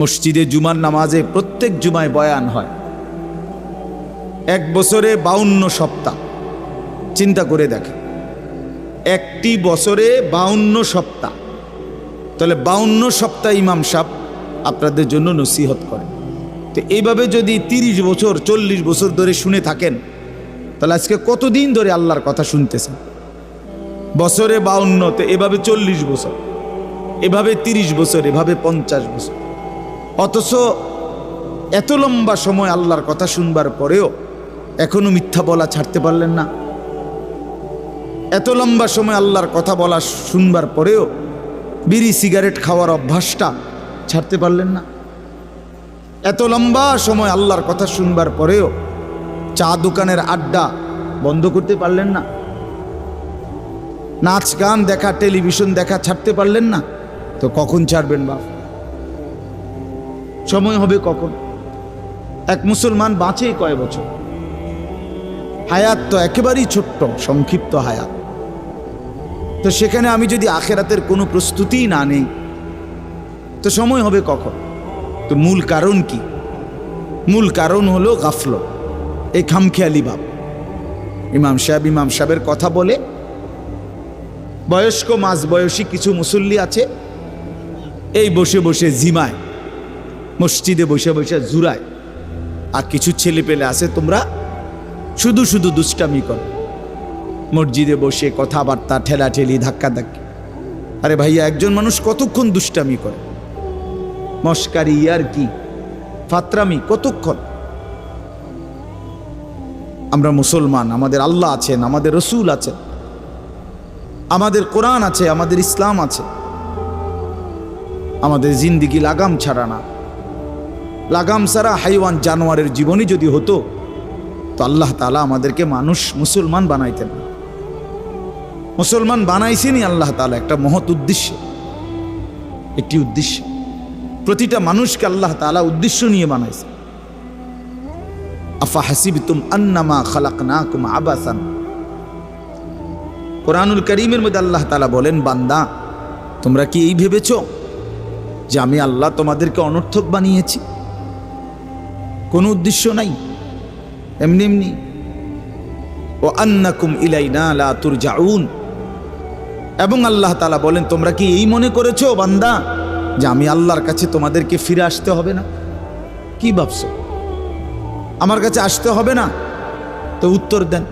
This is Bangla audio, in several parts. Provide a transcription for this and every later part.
মসজিদে জুমার নামাজে প্রত্যেক জুমায় বয়ান হয়। এক বছরে 52 সপ্তাহ। চিন্তা করে দেখেন, একটি বছরে 52 সপ্তাহ। তাহলে 52 সপ্তাহ ইমাম সাহেব আপনাদের জন্য নসিহত করে। তো এইভাবে যদি 30 বছর 40 বছর ধরে শুনে থাকেন, তাহলে আজকে কতদিন ধরে আল্লাহর কথা শুনতেছেন? বছরে 52, তো এভাবে 40 বছর, এভাবে 30 বছর, এভাবে 50 বছর। অথচ এত লম্বা সময় আল্লাহর কথা শুনবার পরেও এখনো মিথ্যা বলা ছাড়তে পারলেন না। এত লম্বা সময় আল্লাহর কথা বলা শুনবার পরেও বিড়ি সিগারেট খাওয়ার অভ্যাসটা ছাড়তে পারলেন না। এত লম্বা সময় আল্লাহর কথা শুনবার পরেও চা দোকানের আড্ডা বন্ধ করতে পারলেন না। নাচ গান দেখা, টেলিভিশন দেখা ছাড়তে পারলেন না। তো কখন ছাড়বেন বাপ? সময় হবে কখন? এক মুসলমান বাঁচে কয় বছর? হায়াত তো একেবারেই ছোট্ট, সংক্ষিপ্ত হায়াত। তো সেখানে আমি যদি আখেরাতের কোনো প্রস্তুতিই না নেই, তো সময় হবে কখন? তো মূল কারণ কি? মূল কারণ হলো গাফলত, এই খামখেয়ালি ভাব। ইমাম সাহেবের কথা বলে বয়স্ক মাঝবয়সী কিছু মুসল্লি আছে, এই বসে বসে জিমায়, মসজিদে বসে বসে জুরায়। আর কিছু ছেলে পেলে আছে, তোমরা শুধু শুধু দুষ্টামি করো, মসজিদে বসে কথাবার্তা, ঠেলাঠেলি, ধাক্কাধাক্কি। আরে ভাইয়া, একজন মানুষ কতক্ষণ দুষ্টামি করে? মস্কারি, আর কি ফাতরামি কতক্ষণ? আমরা মুসলমান, আমাদের আল্লাহ আছেন, আমাদের রসুল আছেন, আমাদের কোরআন আছে, আমাদের ইসলাম আছে। আমাদের জিন্দিগি লাগাম ছাড়া না। লাগাম ছাড়া হাইওয়ান জানোয়ারের জীবনই যদি হতো, তো আল্লাহ তাআলা আমাদেরকে মুসলমান বানাইতেন না। মুসলমান বানাইছেনই আল্লাহ তাআলা একটা মহৎ উদ্দেশ্যে, একটি উদ্দেশ্যে। প্রতিটা মানুষকে আল্লাহ তাআলা উদ্দেশ্য নিয়ে বানাইছে। আফা হাসিবতুম আন্নামা খালাকনাকুম আবাসান। কোরআনুল কারীমের মধ্যে আল্লাহ তাআলা বলেন, বান্দা তোমরা কি এই ভেবেছো যে আমি আল্লাহ তোমাদেরকে অনর্থক বানিয়েছি? কোনো উদ্দেশ্য নাই, এমনি এমনি। ও আন্নাকুম ইলাইনা লা তুরজাউন। এবং আল্লাহ তাআলা বলেন, তোমরা কি এই মনে করেছো বান্দা যে আমি আল্লাহর কাছে তোমাদেরকে ফিরে আসতে হবে না? কি ভাবছো? আমার কাছে আসতে হবে না? তো উত্তর দেন,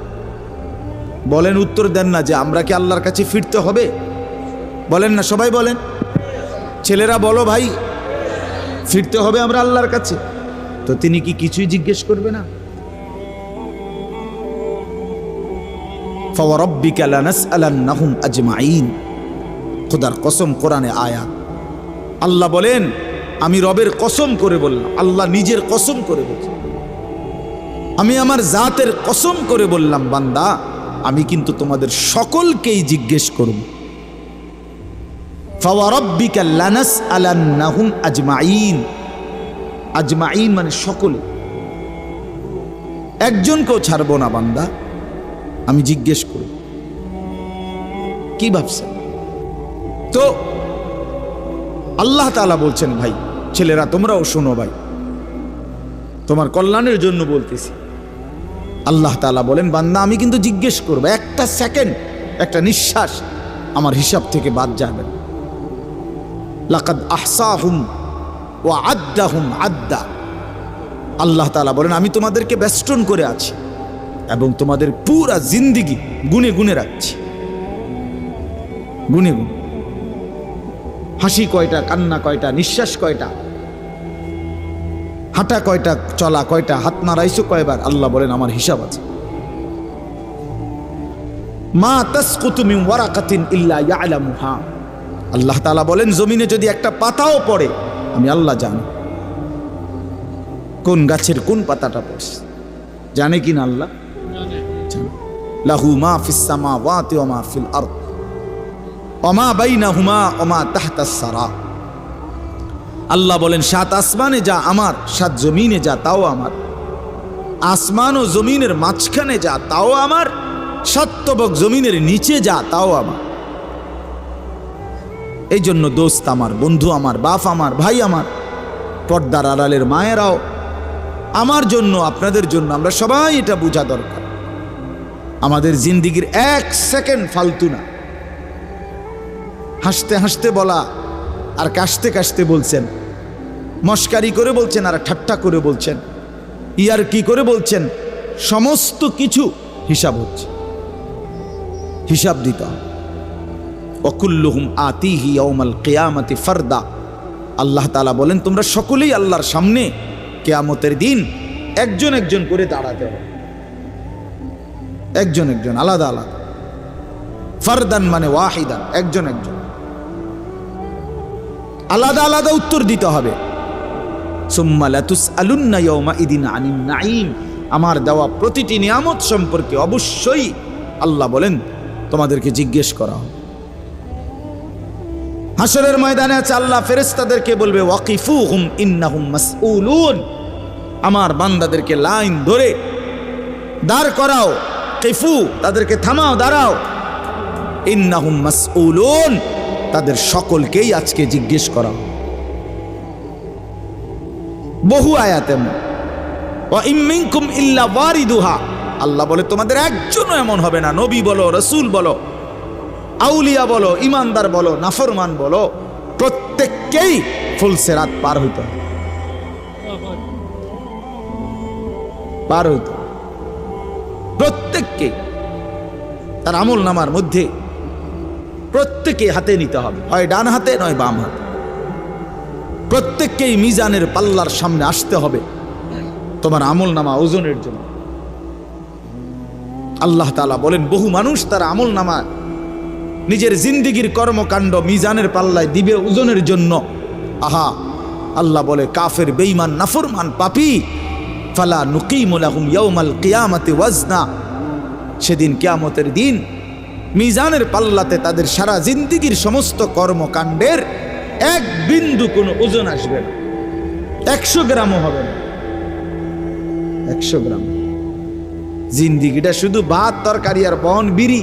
বলেন, উত্তর দেন না যে আমরা কি আল্লাহর কাছে ফিরতে হবে? বলেন না, সবাই বলেন। ছেলেরা বলো, ভাই ফিরতে হবে আমরা আল্লাহর কাছে। তো তিনি কি কিছুই জিজ্ঞেস করবে না? ফাওয়ারাব্বিকা লানাসআলান্নাহুম আজমাইন। খোদার কসম, কোরআনে আয়াত। আল্লাহ বলেন, আমি রবের কসম করে বললাম, আল্লাহ নিজের কসম করে বলছেন, আমি আমার জাতের কসম করে বললাম, বান্দা আমি কিন্তু তোমাদের সকলকেই জিজ্ঞেস করব। ফাওয়ারাব্বিকা লানাসআলান্নাহুম আজমাইন। আজমাইন মানে সকলে, একজনকেও ছাড়বো না বান্দা, আমি জিজ্ঞেস করব। কি ভাবছেন? তো আল্লাহ তাআলা বলছেন, ভাই ছেলেরা তোমরাও শোনো, ভাই তোমার কল্যাণের জন্য বলতেছি। আল্লাহ তাআলা বলেন, বান্দা আমি কিন্তু জিজ্ঞেস করব। একটা সেকেন্ড, একটা নিঃশ্বাস আমার হিসাব থেকে বাদ যাবে না। লাকাদ আহসাহুম ওয়া আদ্দাহুম আদ্দা। আল্লাহ তাআলা বলেন, আমি তোমাদেরকে বেষ্টন করে আছি এবং তোমাদের পুরা জিন্দিগি গুনে গুনে রাখছি, গুনে গুনে। হাসি কয়টা, কান্না কয়টা, নিঃশ্বাস কয়টা, হাঁটা কয়টা, চলা কয়টা, হাত নাড়াইছো কয়বার, আল্লাহ বলেন আমার হিসাব আছে। মা তাসকুতু মিন ওয়ারাকাতিন ইল্লা ইয়ালামুহা। আল্লাহ তাআলা বলেন, জমিনে যদি একটা পাতাও পড়ে, আমি আল্লাহ জানি কোন গাছের কোন পাতাটা পড়ছে। জানে কিনা আল্লাহ? লাহু মা ফিস সামাওয়াতি ওয়া মা ফিল আরদ ওয়া মা বাইনাহুমা ওয়া মা তাহতাস সারা। আল্লাহ বলেন, 7 আসমানে যা আমার, 7 জমিনে যা তাও আমার, আসমান ও জমিনের মাঝখানে যা তাও আমার, 7 তবক জমিনের নিচে যা তাও আমার। এই জন্য দোস্ত আমার, বন্ধু আমার, বাপ আমার, ভাই আমার, পর্দার আড়ালের মায়েরাও, আমার জন্য, আপনাদের জন্য, আমরা সবাই এটা বোঝা দরকার। আমাদের জিন্দিগির এক সেকেন্ড ফালতু না। হাসতে হাসতে বলা আর কাশতে কাশতে বলছেন, মস্কারি করে বলছেন আর ঠাট্টা করে বলছেন, ইয়ার কি করে বলছেন, সমস্ত কিছু হিসাব হচ্ছে, হিসাব দিতে হবে। ওয়াকুল্লুহুম আতিহি ইয়াউমাল কিয়ামাতি ফারদা। আল্লাহ তাআলা বলেন তোমরা সকলেই আল্লাহর সামনে কিয়ামতের দিন একজন একজন করে দাঁড়াতে হবে, একজন একজন, আলাদা আলাদা। ফারদান মানে ওয়াহিদান, একজন একজন, আলাদা আলাদা উত্তর দিতে হবে। সুম্মা লাতুসআলুন্না ইয়াউমাইদিন আনিন নাঈম। আমার দেওয়া প্রতিটি নিয়ামত সম্পর্কে অবশ্যই আল্লাহ বলেন তোমাদেরকে জিজ্ঞেস করা হবে। হাসরের ময়দানে আছে আল্লাহ ফেরেশতাদেরকে বলবে ওয়াকিফুহুম ইন্নাহুম মাসউলুন। আমার বান্দাদেরকে লাইন ধরে দাঁড় করাও, কিফু তাদেরকে থামাও, দাঁড়াও। ইন্নাহুম মাসউলুন, তাদের সকলকেই আজকে জিজ্ঞেস করা হবে। বহু আয়াতে ওয়া ইম মিনকুম ইল্লা ওয়ারিদুহা। আল্লাহ বলে তোমাদের একজনও এমন হবে না, নবী বলো, রাসূল বলো, আউলিয়া বলো, ইমানদার বলো, নাফরমান বলো, প্রত্যেককেই ফুলসিরাত পার হইতে হবে, পার হইতে প্রত্যেককে তার আমল নামার মধ্যে প্রত্যেকে হাতে নিতে হবে, হয় ডান হাতে নয় বাম হাতে। প্রত্যেককেই মিজানের পাল্লার সামনে আসতে হবে তোমার আমল নামা ওজনের জন্য। আল্লাহ তাআলা বলেন বহু মানুষ তার আমল নামা নিজের জিন্দিগির কর্মকাণ্ড মিজানের পাল্লায় দিবে ওজনের জন্য। আহা, আল্লাহ বলে কাফের, বেঈমান, নাফরমান, পাপী, ফালা নুকিমু লাহুম ইয়াউমাল কিয়ামাতি ওয়াজনা। সেদিন কিয়ামতের দিন মিজানের পাল্লাতে তাদের সারা জিন্দিগির সমস্ত কর্মকাণ্ডের এক বিন্দু কোনো ওজন আসবে না, 100 গ্রামও হবে না, 100 গ্রাম। জিন্দিগিটা শুধু ভাত তরকারি আর বন বিড়ি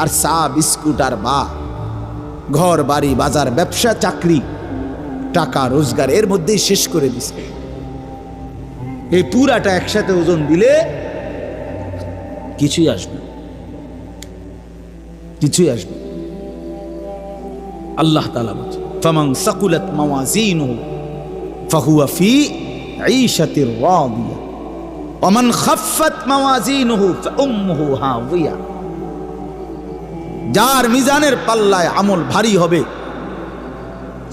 আর চা বিস্কুট আর ঘর বাড়ি বাজার ব্যবসা চাকরি টাকা রোজগার এর মধ্যেই শেষ করে দিছে। এই পুরাটা একসাথে ওজন দিলে কিছুই আসবে, কিছুই আসবে। আল্লাহ তাআলা বলেন ফামান সাকুলাত মাওয়াজিনুহু ফাহুয়া ফি ঈশাতির রাদিয়া ওয়া মান খাফফাত মাওয়াজিনুহু ফাউম্মুহু হাওিয়া। যার মিজানের পাল্লায় আমল ভারী হবে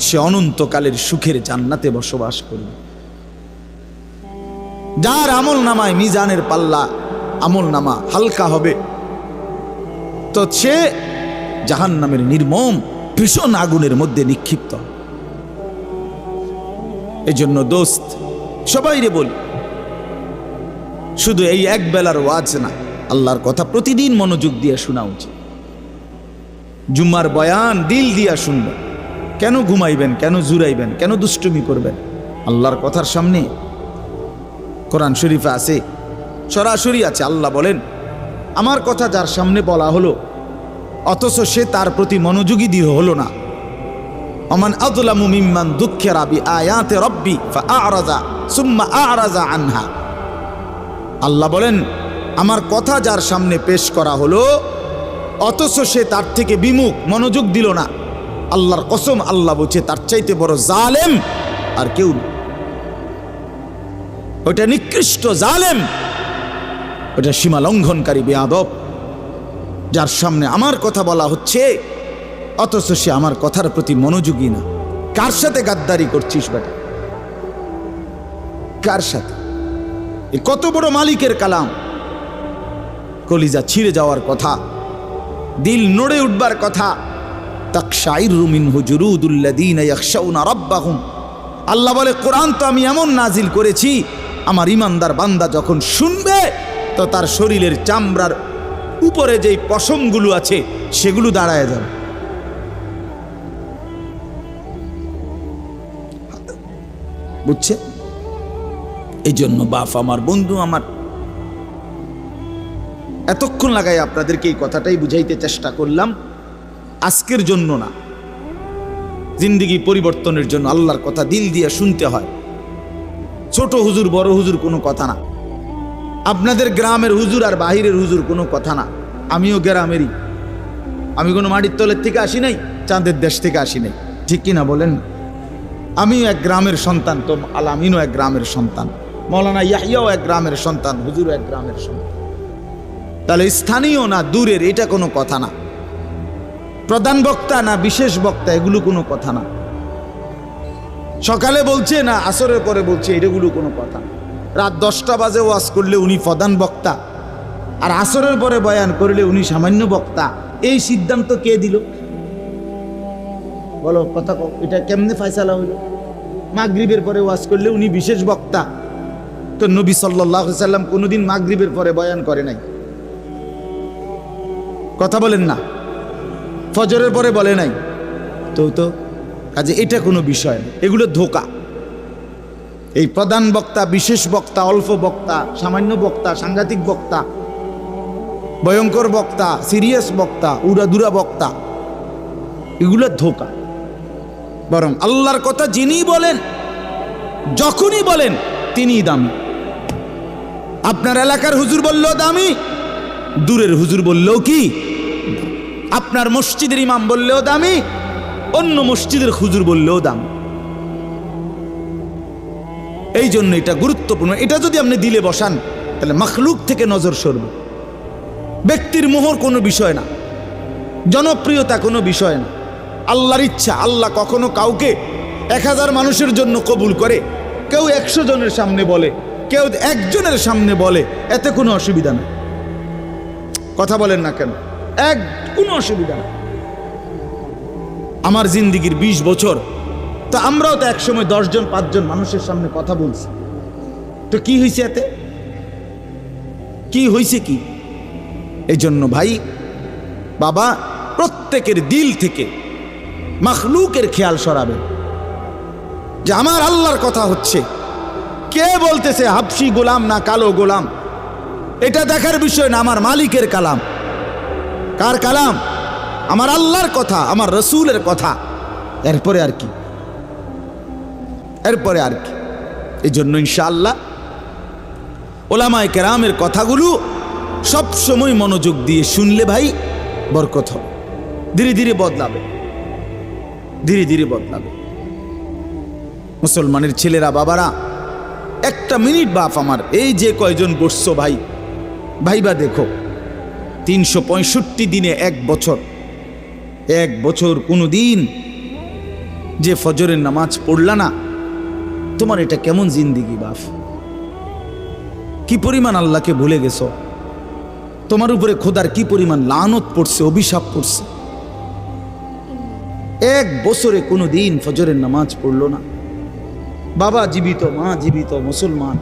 সে অনন্তকালের সুখের জান্নাতে বসবাস করবে। যার আমল নামায় মিজানের পাল্লা আমল নামা হালকা হবে তো সে জাহান্নামের নির্মম ভীষণ আগুনের মধ্যে নিক্ষিপ্ত। এজন্য দোস্ত সবাইরে বলি, শুধু এই এক বেলার ওয়াজ না, আল্লাহর কথা প্রতিদিন মনোযোগ দিয়ে শোনা উচিত। জুম্মার বয়ান দিল দিয়া শুনবেন, কেন ঘুমাইবেন, কেন জুরাইবেন, কেন দুষ্টুমি করবেন? আল্লাহর কথার সামনে কোরআন শরীফে আছে, সরাসরি আছে। আল্লাহ বলেন আমার কথা যার সামনে বলা হলো অথচ সে তার প্রতি মনোযোগী দিয়ে হলো না। ওমান আযলামু মিম্মান যুক্কিরা বিআয়াতি রাব্বি ফাআরাযা সুম্মা আ'রাযা আনহা। আল্লাহ বলেন আমার কথা যার সামনে পেশ করা হলো অথচ সে তার থেকে বিমুখ, মনোযোগ দিল না, আল্লাহর কসম আল্লাহ বলছে তার চাইতে বড় জালেম আর কেউ নেই। ওটা নিকৃষ্ট জালেম, ওটা সীমা লঙ্ঘনকারী বেয়াদব, যার সামনে আমার কথা বলা হচ্ছে অথচ সে আমার কথার প্রতি মনোযোগী না। কার সাথে গাদ্দারি করছিস বেটা, কার সাথে? কত বড় মালিকের কালাম, কলিজা ছিঁড়ে যাওয়ার কথা, দিল নড়ে উঠবার কথা। তাকশাইরু মিনহু জুলুদুল্লাযীনা ইয়াখশাউনা রাব্বাহুম। আল্লাহ বলে কোরআন তো আমি এমন নাজিল করেছি আমার ইমানদার বান্দা যখন শুনবে তো তার শরীরের চামড়ার উপরে যেই পশমগুলো আছে সেগুলো দাঁড়ায় যাবে। বুঝছে? এই জন্য বাপ আমার, বন্ধু আমার, এতক্ষণ লাগাই আপনাদেরকে এই কথাটাই বুঝাইতে চেষ্টা করলাম। আজকের জন্য না, জিন্দিগি পরিবর্তনের জন্য আল্লাহর কথা দিল দিয়ে শুনতে হয়। ছোট হুজুর বড় হুজুর কোনো কথা না, আপনাদের গ্রামের হুজুর আর বাহিরের হুজুর কোনো কথা না। আমিও গ্রামেরই, আমি কোনো মাটির তলের থেকে আসি নাই, চাঁদের দেশ থেকে আসি নাই, ঠিক কিনা বলেন? আমিও এক গ্রামের সন্তান, তো আলামিনও এক গ্রামের সন্তান, মৌলানা ইয়াহিয়াও এক গ্রামের সন্তান, হুজুরও এক গ্রামের সন্তান। তাহলে স্থানীয় না দূরের এটা কোনো কথা না, প্রধান বক্তা না বিশেষ বক্তা এগুলো কোনো কথা না, সকালে বলছে না আসরের পরে বলছে এগুলো কোনো কথা না। রাত 10টা বাজে ওয়াজ করলে উনি প্রধান বক্তা, আর আসরের পরে বয়ান করলে উনি সামান্য বক্তা, এই সিদ্ধান্ত কে দিল? বলো কথা, এটা কেমনে ফয়সালা হইল? মাগরিবের পরে ওয়াজ করলে উনি বিশেষ বক্তা, তো নবী সাল্লাল্লাহু আলাইহি সাল্লাম কোনোদিন মাগরিবের পরে বয়ান করে নাই, কথা বলেন না, ফজরের পরে বলে নাই, তো কাজে এটা কোনো বিষয় না, এগুলো ধোঁকা। এই প্রধান বক্তা, বিশেষ বক্তা, অল্প বক্তা, সামান্য বক্তা, সাংঘাতিক বক্তা, ভয়ঙ্কর বক্তা, সিরিয়াস বক্তা, উড়াদুরা বক্তা, এগুলো ধোঁকা। বরং আল্লাহর কথা যিনি বলেন, যখনই বলেন তিনিই দামি। আপনার এলাকার হুজুর বললেও দামি, দূরের হুজুর বললেও কি, আপনার মসজিদের ইমাম বললেও দামি, অন্য মসজিদের হুজুর বললেও দামি। এই জন্য এটা গুরুত্বপূর্ণ। এটা যদি আপনি দিলে বসান তাহলে মাখলুক থেকে নজর সরবে। ব্যক্তির মোহর কোনো বিষয় না, জনপ্রিয়তা কোনো বিষয় না, আল্লাহর ইচ্ছা। আল্লাহ কখনো কাউকে 1000 মানুষের জন্য কবুল করে, কেউ 100 জনের সামনে বলে, কেউ 1 জনের সামনে বলে, এতে কোনো অসুবিধা নেই। কথা বলেন না কেন? কোনো অসুবিধা নেই। আমার জিন্দিগির 20 বছর, তো আমরাও তো একসময় 10 জন 5 জন মানুষের সামনে কথা বলছি, তো কি হয়েছে এতে? কি হয়েছে কি? এই জন্য ভাই বাবা, প্রত্যেকের দিল থেকে মাখলুকের খেয়াল সরাবেন যে আমার আল্লাহর কথা হচ্ছে, কে বলতেছে হাবশি গোলাম না কালো গোলাম, এটা দেখার বিষয় না, আমার মালিকের কালাম। কার কালাম? আমার আল্লাহর কথা, আমার রসুলের কথা। এরপরে আর কি, এরপরে আর কি। এই জন্য ইনশাআল্লাহ ওলামায়ে কেরামের কথাগুলো সব সময় মনোযোগ দিয়ে শুনলে ভাই বরকত হবে। ধীরে ধীরে বদলাবে, ধীরে ধীরে বদলাবে। মুসলমানের ছেলেরা, বাবারা, একটা মিনিট বাপ আমার, এই যে কয়জন বসছো ভাই, ভাইবা দেখো 365 দিনে 1 বছর, 1 বছর কোনো দিন যে ফজরের নামাজ পড়লা না, তোমার এটা কেমন জিন্দিগি বাপ? কি পরিমাণ আল্লাহকে ভুলে গেছো? তোমার উপরে খোদার কি পরিমাণ লানত পড়ছে, অভিশাপ পড়ছে। 1 বছরে কোনো দিন ফজরের নামাজ পড়লো না। বাবা জীবিত, মা জীবিত, মুসলমান,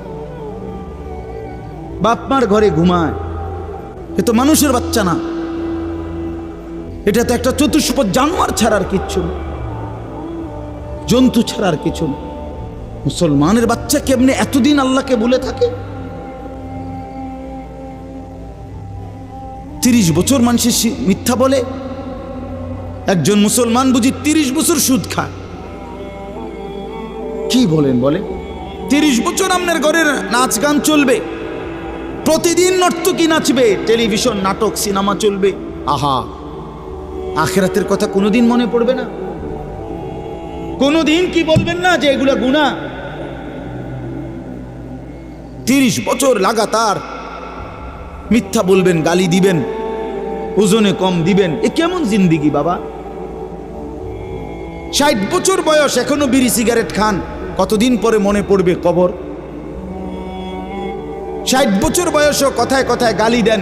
বাপ মার ঘরে ঘুমায়, এ তো মানুষের বাচ্চা না, এটা তো একটা চতুষ্পদ জানোয়ার ছাড়ার কিচ্ছু না, জন্তু ছাড়ার কিছু না। মুসলমানের বাচ্চা কেমনে এতদিন আল্লাহকে ভুলে থাকে? 30 বছর মানুষের মিথ্যা বলে। একজন মুসলমান বুঝি 30 বছর সুদ খায়? কি বলেন বলে? 30 বছর আপনার ঘরের নাচ গান চলবে, প্রতিদিন নর্তকী নাচবে, টেলিভিশন নাটক সিনেমা চলবে, আহা, আখিরাতের কথা কোনোদিন মনে পড়বে না? কোনোদিন কি বলবেন না যে এগুলা গুনাহ? 30 বছর লাগাতার মিথ্যা বলবেন, গালি দিবেন, ওজনে কম দিবেন, এ কেমন জিন্দিগি বাবা? 60 বছর বয়স এখনো বিড়ি সিগারেট খান, কতদিন পরে মনে পড়বে কবর? 60 বছর বয়সও কথায় কথায় গালি দেন,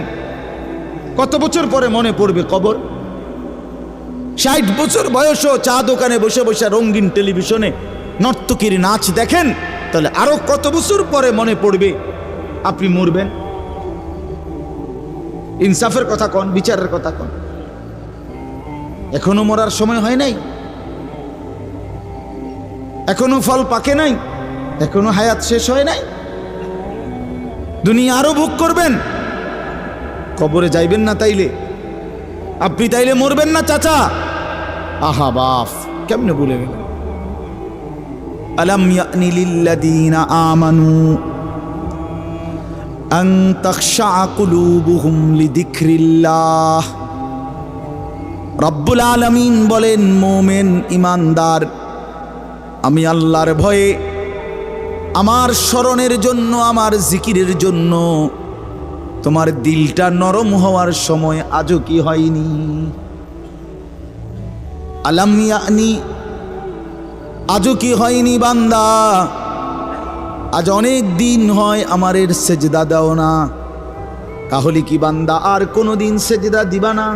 কত বছর পরে মনে পড়বে কবর? 60 বছর বয়সও চা দোকানে বসে বসে রঙিন টেলিভিশনে নর্তকীর নাচ দেখেন, তাহলে আরো কত বছর পরে মনে পড়বে আপনি মরবেন? ইনসাফের কথা কন, বিচারের কথা কন। এখনো মরার সময় হয় নাই, এখনো ফল পাকে নাই, এখনো হায়াত শেষ হয় নাই। দুনিয়া আরো ভোগ করবেন, কবরে যাইবেন না তাইলে? আপনি তাইলে মরবেন না চাচা? আহা বাপ, কেমনে ভুলে গেলেন? আলাম ইয়ানি লিল্লাযীনা আমানু আন তাখশা কুলুবুহুম লিযিকরিল্লাহ। রব্বুল আলামিন বলেন, মুমিন ইমানদার, আমি আল্লাহর ভয়ে, আমার স্মরণের জন্য, আমার জিকিরের জন্য তোমার দিলটা নরম হওয়ার সময় আজও কি হয়নি? আলাম ইয়ানি, আজও কি হয়নি বান্দা? আজ অনেক দিন হয় আমারের সেজদা দাও না, তাহলে কি বান্দা আর কোনোদিন সেজদা দিবা না?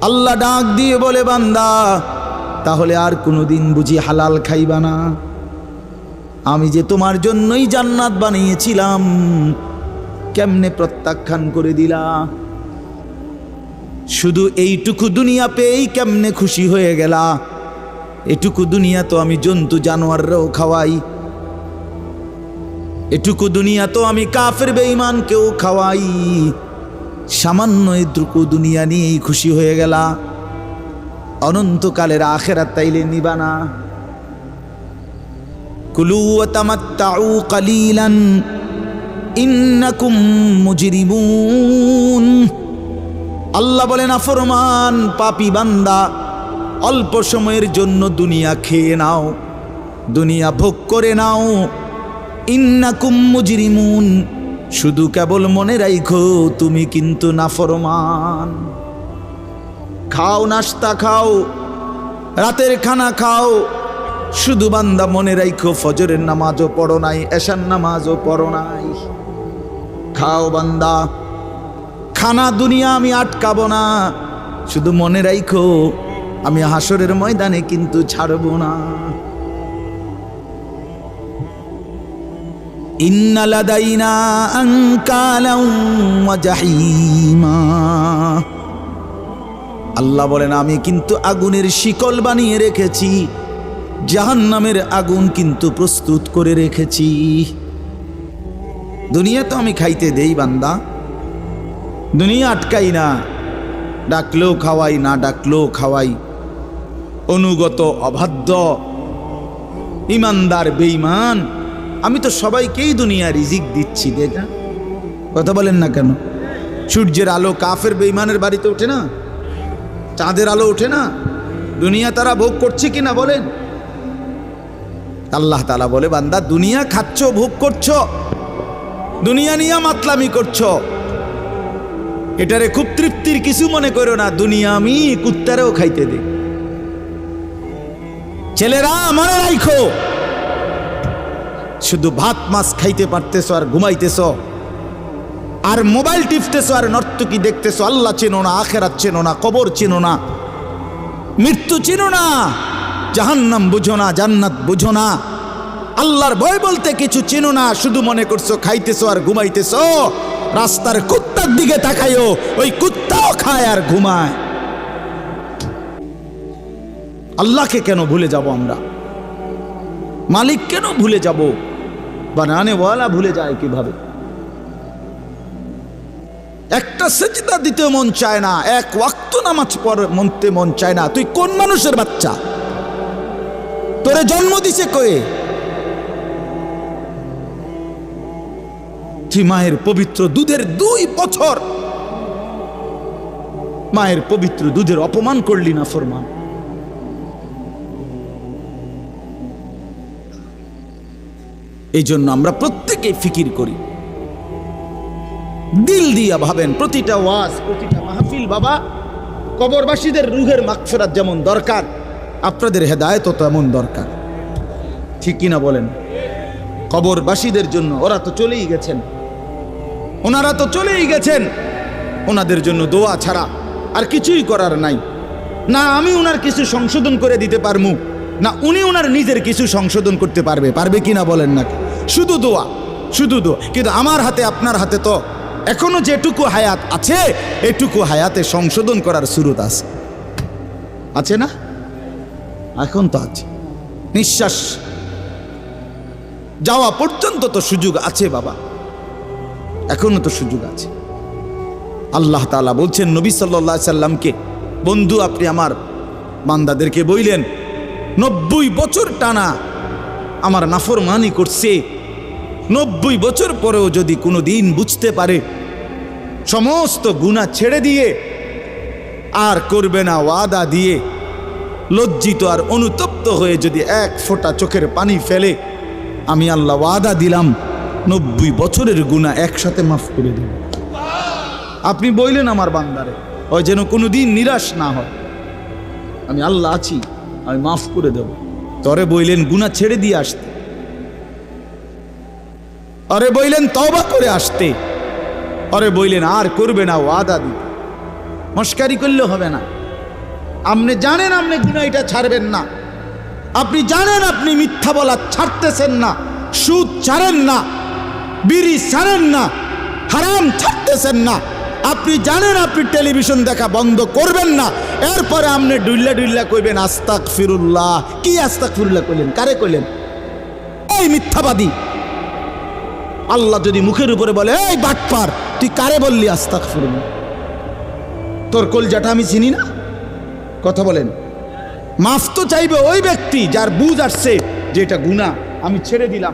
আল্লাহ ডাক দিয়ে বলে, বান্দা তাহলে আর কোনোদিন বুঝি হালাল খাইবা না? আমি যে তোমার জন্যই জান্নাত বানিয়েছিলাম, কেমনে প্রত্যাখ্যান করে দিলা? শুধু এইটুকু দুনিয়া পেয়েই কেমনে খুশি হয়ে গেলা? এটুকু দুনিয়া তো আমি জন্তু জানোয়াররাও খাওয়াই, এটুকু দুনিয়া তো আমি কাফের বেঈমানকেও খাওয়াই, সামান্য এটুকু দুনিয়া নিয়েই খুশি হয়ে গেলা? অনন্তকালের আখিরাত তাইলে নিবা না? কুলু ওয়া তামাত্তাউ কালিলান ইন্নাকুম মুজরিমুন। আল্লাহ বলেন, নাফরমান পাপী বান্দা, অল্প সময়ের জন্য দুনিয়া খেয়ে নাও, দুনিয়া ভোগ করে নাও। ইন্নাকুম মুজরিমুন, শুধু কেবল মনে রাখো তুমি কিন্তু নাফরমান। খাও, নাস্তা খাও, রাতের খানা খাও, শুধু বান্দা মনে রাখো ফজরের নামাজও পড়ো নাই, এশার নামাজও পড়ো নাই। খাও বান্দা, খানা দুনিয়া আমি আটকাবো না, শুধু মনে রাখো আমি হাসরের ময়দানে কিন্তু ছাড়বো না। ইন্না লাদাইনা আনকালাও ওয়া জাহিমা। আল্লাহ বলেন, আমি কিন্তু আগুনের শিকল বানিয়ে রেখেছি, জাহান্নামের আগুন কিন্তু প্রস্তুত করে রেখেছি। দুনিয়া তো আমি খাইতে দেই বান্দা, দুনিয়া আটকাই না, ডাকলেও খাওয়াই, না ডাকলেও খাওয়াই। অনুগত অবাধ্য ইমানদার বেঈমান আমি তো সবাইকেই দুনিয়া রিজিক দিচ্ছি। দেখা কথা বলেন না কেন? সূর্যের আলো কাফের বেঈমানের বাড়িতে ওঠে না? চাঁদের আলো ওঠে না? দুনিয়া তারা ভোগ করছে কিনা বলেন? আল্লাহ তাআলা বলে, বান্দা দুনিয়া খাচ্ছ, ভোগ করছো, দুনিয়া নিয়ে মাতলামি করছো, এটারে খুব তৃপ্তির কিছু মনে করো না। দুনিয়া আমি কুত্তারেও খাইতে দিই। ছেলেরা মনে রাখো, শুধু ভাত মাছ খাইতে পারতেছো আর ঘুমাইতেছো, আর মোবাইল টিপতেছো, আর নর্তকী দেখতেছো। আল্লাহ চেনো না, আখিরাত চেনো না, কবর চেনো না, মৃত্যু চেনো না, জাহান্নাম বুঝো না, জান্নাত বুঝো না, আল্লাহর ভয় বলতে কিছু চেনো না। শুধু মনে করছো খাইতেছো আর ঘুমাইতেছো। রাস্তার কুত্তার দিকে তাকাইও, ওই কুত্তাও খায় আর ঘুমায়। আল্লাহকে কেন ভুলে যাব আমরা? মালিক কেন ভুলে যাব? বানানেওয়ালা ভুলে যায় কিভাবে? একটা সেজদা দিতে মন চায় না, এক ওয়াক্ত নামাজ পড়তে মন চায় না। তুই কোন মানুষের বাচ্চা? তোরে জন্ম দিছে কয়ে? তুই মায়ের পবিত্র দুধের 2 বছর মায়ের পবিত্র দুধের অপমান করলি না ফরমান। এই জন্য আমরা প্রত্যেকে ফিকির করি, দিল দিয়া ভাবেন। প্রতিটা ওয়াজ, প্রতিটা মাহফিল বাবা, কবরবাসীদের রুহের মাগফিরাত যেমন দরকার, আপনাদের হেদায়েতও তেমন দরকার। ঠিক কিনা বলেন? কবরবাসীদের জন্য, ওরা তো চলেই গেছেন, ওনারা তো চলেই গেছেন, ওনাদের জন্য দোয়া ছাড়া আর কিছুই করার নাই। না আমি ওনার কিছু সংশোধন করে দিতে পারবো, না উনি ওনার নিজের কিছু সংশোধন করতে পারবে। পারবে কিনা বলেন না? শুধু দোয়া, শুধু দোয়া। কিন্তু আমার হাতে, আপনার হাতে তো এখনো যেটুকু হায়াত আছে, এটুকু হায়াতে সংশোধন করার সুরত আছে, আছে না? এখন তো আছে। নিঃশ্বাস যাওয়া পর্যন্ত তো সুযোগ আছে বাবা, এখনো তো সুযোগ আছে। আল্লাহ তাআলা বলছেন নবী সাল্লাল্লাহু আলাইহি সাল্লামকে, বন্ধু আপনি আমার বান্দাদেরকে বললেন 90 বছর টানা আমার নাফরমানি করছে, 90 বছর পরেও যদি কোনো দিন বুঝতে পারে, সমস্ত গুনাহ ছেড়ে দিয়ে আর করবে না ওয়াদা দিয়ে, লজ্জিত আর অনুতপ্ত হয়ে যদি এক ফোঁটা চোখের পানি ফেলে, আমি আল্লাহ ওয়াদা দিলাম 90 বছরের গুনাহ একসাথে মাফ করে দেব। আপনি বললেন আমার বান্দারে ওই যেন কোনো দিন নিরাশ না হয়, আমি আল্লাহ আছি, আমি মাফ করে দেব। তরে বললেন গুনাহ ছেড়ে দিয়ে আসতে, আরে বললেন তওবা করে আসতে, আরে বললেন আর করবে না ওয়াদা দিতে। মস্কারি করলে হবে না। আপনি জানেন আপনি গুনাহ এটা ছাড়বেন না, আপনি জানেন আপনি মিথ্যা বলা ছাড়তেছেন না, সুদ ছাড়েন না, বিড়ি ছাড়েন না, হারাম ছাড়তেছেন না, আপনি জানেন আপনি টেলিভিশন দেখা বন্ধ করবেন না, এরপরে আপনি ডুইল্লা ডুইল্লা কইবেন আস্তাগফিরুল্লাহ। কি আস্তাগফিরুল্লাহ কইলেন? কারে কইলেন? এই মিথ্যাবাদী। আল্লাহ যদি মুখের উপরে বলে এই বাটপার, তুই কারে বললি আস্তাগফিরুল্লাহ? তোর কলজাটা আমি চিনি না? কথা বলেন। মাফ তো চাইবে ওই ব্যক্তি যার বুঝ আসছে যে এটা গুনাহ, আমি ছেড়ে দিলাম,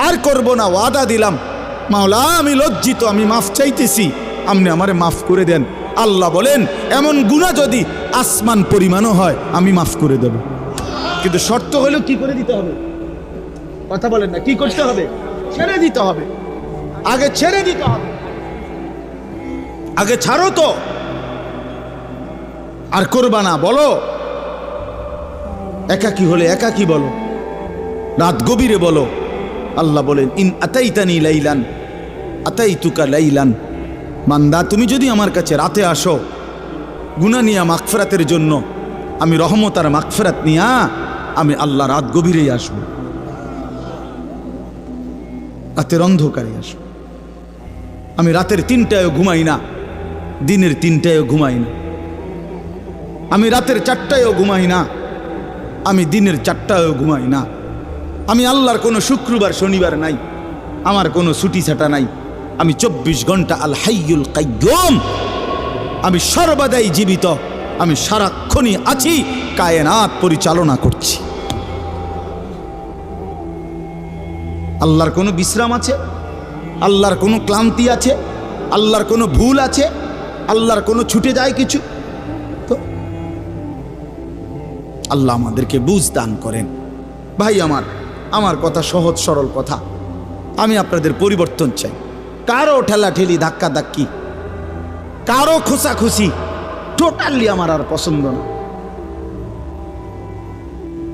আর করব না, ওয়াদা দিলাম। মাওলা আমি লজ্জিত, আমি মাফ চাইতেছি, আপনি আমারে মাফ করে দেন। আল্লাহ বলেন এমন গুনাহ যদি আসমান পরিমাণও হয় আমি মাফ করে দেব, কিন্তু শর্ত হলো কি করে দিতে হবে? কথা বলেন না, কি করতে হবে? ছেড়ে দিতে হবে, আগে ছেড়ে দিতে হবে। আগে ছাড়ো তো, আর করবা না বলো। একাকী হলে একাকী বলো, রাত গভীরে বলো। আল্লাহ বলেন ইন আতাইতানি লাইলান আতাইতুকা লাইলান, বান্দা তুমি যদি আমার কাছে রাতে আসো গুনাহ নিয়া মাগফিরাতের জন্য, আমি রহমত আর মাগফিরাত নিয়া আমি আল্লাহ রাত গভীরেই আসব, রাতের অন্ধকারে আসব। আমি রাতের 3টায়ও ঘুমাই না, দিনের 3টায়ও ঘুমাই না, আমি রাতের 4টায়ও ঘুমাই না, আমি দিনের 4টায়ও ঘুমাই না। আমি আল্লাহর কোনো শুক্রবার শনিবার নাই, আমার কোনো ছুটি ছাটা নাই। আমি 24 ঘন্টা আল হাইয়ুল কাইয়ুম, আমি সর্বদাই জীবিত, আমি সারাক্ষণই আছি, কায়নাত পরিচালনা করছি। আল্লাহর কোনো বিশ্রাম আছে? আল্লাহর কোনো ক্লান্তি আছে? আল্লাহর কোনো ভুল আছে? আল্লাহর কোনো ছুটে যায় কিছু? তো আল্লাহ আমাদেরকে বুঝ দান করেন। ভাই আমার কথা সহজ সরল কথা, আমি আপনাদের পরিবর্তন চাই। কারো ঠেলাঠেলি ধাক্কা ধাক্কি, কারো খোসাখুসি টোটালি আমার আর পছন্দ না।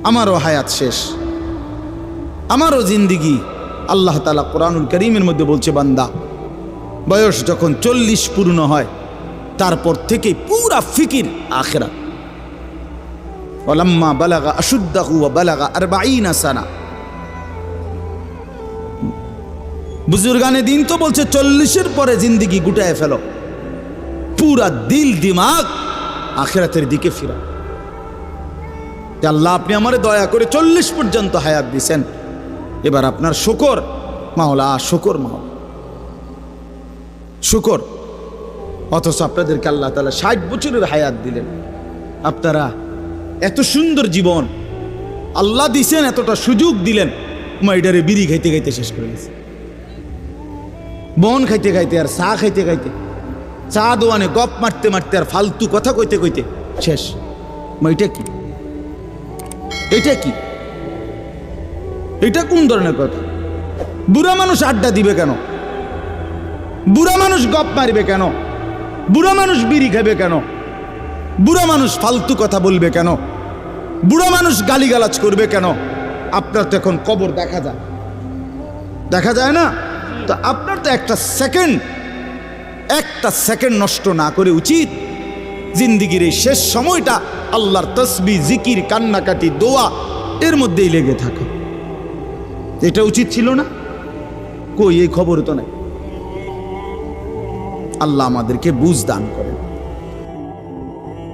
আমারও হায়াত শেষ, আমারও জিন্দিগি। আল্লাহ তাআলা কোরআনুল কারীমের মধ্যে বলছে, বান্দা বয়স যখন 40 পূর্ণ হয় তারপর থেকে পুরা ফিকির আখিরাত। ওয়ালাম্মা বালাগা আশুদ্দাহু ওয়া বালাগা 40 সানা। বুজুর্গানে দিন তো বলছে 40-এর পরে জিন্দিগি গুটায় ফেলো, পুরা দিল দিমাগ আখিরাতের দিকে ফিরা। আল্লাহ আপনি আমারে দয়া করে 40 পর্যন্ত হায়াত দিছেন, এবার আপনার শুকর মাওলা, শুকর মাওলা, শুকর। অথচ আপনাদেরকে আল্লাহ তাআলা 60 বছরের হায়াত দিলেন। আপনারা এত সুন্দর জীবন আল্লাহ দিছেন, এতটা সুযোগ দিলেন, মাইডারে বিড়ি খাইতে খাইতে শেষ করে গেছে, বন খাইতে খাইতে আর চা খাইতে খাইতে, চা দোয়ানে গপ মারতে মারতে আর ফালতু কথা কইতে কইতে শেষ। এটা কি? এটা কি? এটা কোন ধরনের কথা? বুড়া মানুষ আড্ডা দিবে কেন? বুড়া মানুষ গপ মারবে কেন? বুড়া মানুষ বিড়ি খাবে কেন? বুড়া মানুষ ফালতু কথা বলবে কেন? বুড়া মানুষ গালিগালাজ করবে কেন? আপনার তো এখন কবর দেখা যায়, দেখা যায় না? তো আপনার তো একটা সেকেন্ড নষ্ট না করে উচিত জিন্দিগির এই শেষ সময়টা আল্লাহর তসবিহ, জিকির, কান্নাকাটি, দোয়া এর মধ্যেই লেগে থাকা। এটা উচিত ছিল না? কই, এই খবর তো নাই। আল্লাহ আমাদেরকে বুঝ দান করেন।